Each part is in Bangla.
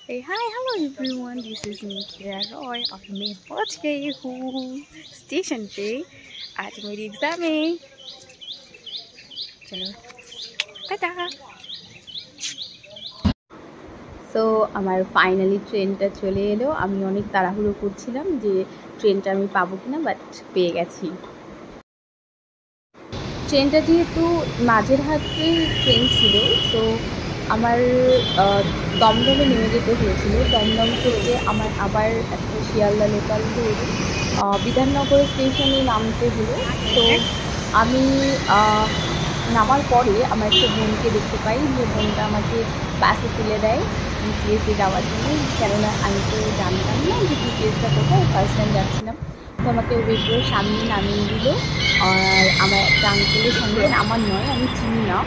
Hey, hi, hello everyone. This is me, Kira Roy, और मैं पहुंच गई हूँ स्टेशन पे। आज मेरी एग्जाम है। चलो टाटा। সো আমার ফাইনালি ট্রেনটা চলে এলো। আমি অনেক তাড়াহুড়ো করছিলাম যে ট্রেনটা আমি পাবো কিনা, বাট পেয়ে গেছি। ট্রেনটা যেহেতু মাঝেরহাটে ট্রেন ছিল, তো আমার দমদমে নেমে যেতে হয়েছিল। দমদম থেকে আমার আবার একটা শিয়ালদা লোকাল ধরে বিধাননগর স্টেশনে নামতে হলো। তো আমি নামার পরে আমার একটা বোনকে দেখতে পাই, যে বোনটা আমাকে বাসে তুলে দেয় টিসিএসে যাওয়ার জন্য। কেননা আমি তো জানতাম না যে টিসিএসটা কোথায়, ফার্স্ট টাইম যাচ্ছিলাম। তো আমাকে ওয়েট্রোর সামনে নামিয়ে দিল। আর আমার একটা আঙ্কেলের সঙ্গে, আমার নয়, আমি চিনি না,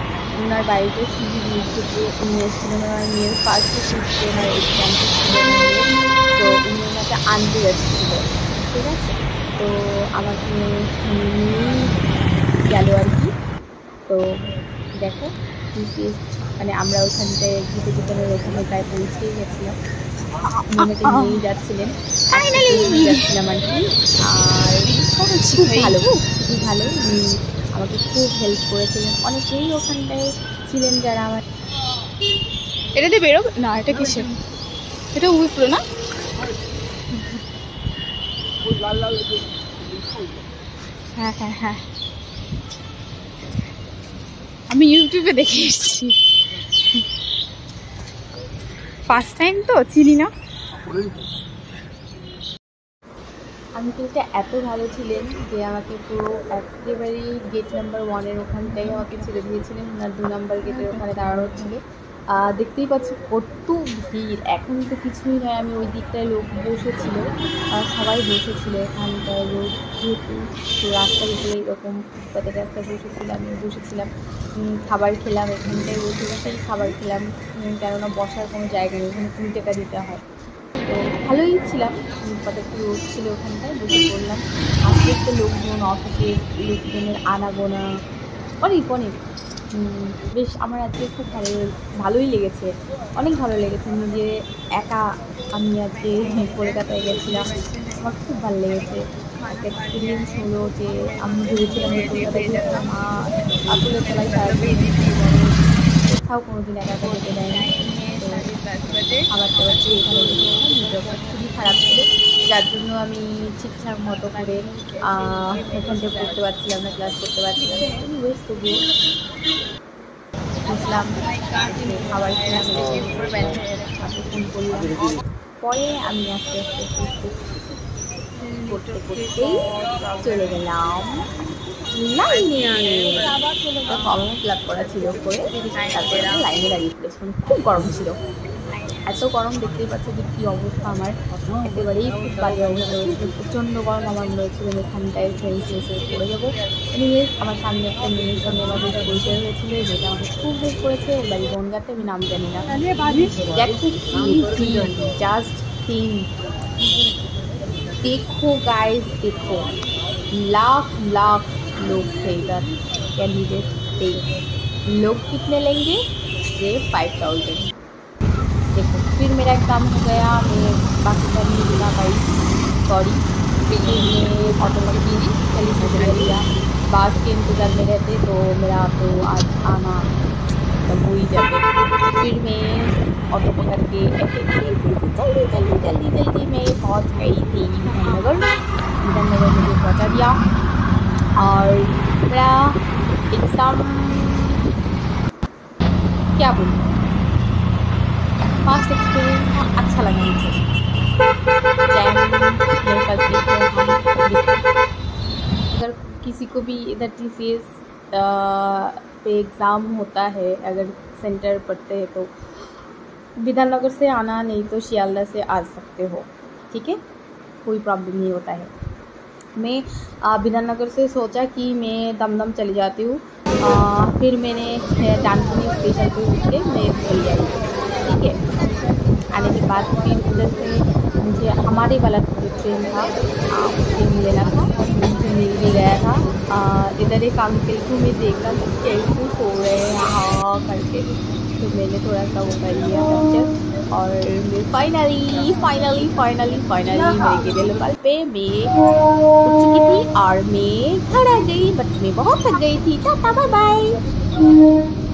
ওনার বাড়িতে শিলিগুড়ি থেকে উনি এসেছিলেন। ওনার মেয়ের ফার্স্টে শিখতে ওনার এক্সামটা ছিল, তো উনি ওনাকে আনতে যাচ্ছিল। ঠিক আছে, তো আমাকে নিয়েই গেল আর কি। তো দেখো টিসিএস, মানে আমরা ওখানটায় ঘুরতে ঘুরতে ওখানে প্রায় পৌঁছেই গেছিলাম। আমাকে নিয়েই যাচ্ছিলেন, যাচ্ছিলাম আর কি। আর খুব ভালো, খুবই ভালো। আমাকে খুব হেল্প করেছিলেন। অনেকেই ওখানটায় ছিলেন যারা আমার। এটাতে বেরো না, এটা কিসের? এটা উইপ্রো না? হ্যাঁ হ্যাঁ হ্যাঁ, আমি ইউটিউবে দেখে এসেছি। ফার্স্ট টাইম তো চিনি না। আঙ্কেলটা এত ভালো ছিলেন যে আমাকে পুরো একেবারেই গেট নাম্বার 1-এর ওখানটাই আমাকে ছেড়ে দিয়েছিলেন। ওনার 2 নম্বর গেটের ওখানে দাঁড়ানো ছিল। দেখতেই পাচ্ছি কত ভিড়। এখন তো কিছুই নয়, আমি ওই দিকটায় লোক বসেছিল, সবাই বসেছিল এখানটায় লোক, যেহেতু তো রাস্তার উপরে এরকম ফুটপাতের রাস্তায় বসেছিল, আমি বসেছিলাম। খাবার খেলাম এখানটায়, বসে বসেই খাবার খেলাম, কেননা বসার কোনো জায়গা নেই, ওখানে 20 টাকা দিতে হয়। তো ভালোই ছিলাম, কতটা রোদ ছিল ওখানটায়, বসে পড়লাম। আস্তে আস্তে লোকজন, অফিসের লোকজনের আনাগোনা অনেক অনেক। বেশ আমার আজকে খুব ভালোই লেগেছে, অনেক ভালো লেগেছে। নিজে একা আমি আজকে কলকাতায় গেছিলাম, আমার খুব ভালো লেগেছে। একটা এক্সপিরিয়েন্স হলো যে আমি ভেবেছিলাম যে কলকাতায় গেছিলাম, আসলে সবাই সারাদিন কোথাও কোনো দিন একা একা যেতে দেয় না। খাবার দাবার খেয়ে এখানে গেছিলাম, নিজেরটা খুবই খারাপ ছিল, যার জন্য আমি ঠিকঠাক মতো করে ওখানটা পড়তে পারছিলাম না, ক্লাস করতে পারছিলাম না। এনিওয়েজ তবুও বুঝলাম, খাবার খেলাম, ফোন করলাম। পরে আমি আস্তে আস্তে করতে করতেই চলে গেলাম লাইনে। ফর্ম ফিল আপ করা ছিল করে, তারপরে লাইনে দাঁড়িয়ে পড়েছিলাম। খুব গরম ছিল, এত গরম, দেখতেই পাচ্ছি যে কী অবস্থা আমার, একেবারেই খুব বাজে অবস্থা হয়েছিল। প্রচণ্ড গরম, আমার মনে হচ্ছিল এখানটায় সেন্সলেস পড়ে যাবো। এনিওয়েজ আমার সামনে একটা মেয়ের সঙ্গে আমাদের পরিচয় হয়েছিল, যেটা আমাকে খুব হেল্প করেছে। ওর বাড়ি বনগাঁতে, আমি নাম জানি না। জাস্ট থিঙ্ক, देखो गाइस, देखो लाख लाख लोग थे इधर कैंडिडेट थे। लोग कितने लेंगे? ये 5000। देखो फिर मेरा एग्ज़ाम हो गया, मैं बाकी का नहीं देना पाई, सॉरी। फिर मैं ऑटो पकड़ी, जल्दी से चले लिया। बस के इंतज़ार में रहते तो मेरा तो आज आना मतलब हो ही जाते। फिर मैं ऑटो पकड़ के ऐसे जल्दी जल्दी जल्दी जल्दी मैं पहुंच गई थी विधाननगर। विधाननगर मुझे पहुंचा दिया, और मेरा एग्ज़ाम क्या बोलूँ, फर्स्ट एक्सपीरियंस था, अच्छा लगा मुझे। अगर किसी को भी इधर टीसीएस पे एग्ज़ाम होता है, अगर सेंटर पढ़ते हैं, तो विधाननगर से आना, नहीं तो शियालदा से आ सकते हो, ठीक है, कोई प्रॉब्लम नहीं होता है। मैं विधाननगर से सोचा कि मैं दमदम चली जाती हूँ, फिर मैंने डानकुनी स्टेशन पे उठ के मैं चली आई, ठीक है। आने के बाद फिर उधर से मुझे हमारे वाला जो ट्रेन था उससे लेना था, मुझे मिल भी गया था। इधर एक अंकल को मैं देखा तो कैसे सो रहे हैं हाँ करके, तो मैंने थोड़ा सा वो कर लिया कैप्चर। और फाइनली फाइनली फाइनली फाइनली मेरे गिले लोकल पे मैं उठ चुकी थी और मैं घर आ गई, बट मैं बहुत थक गई थी। Tata bye bye.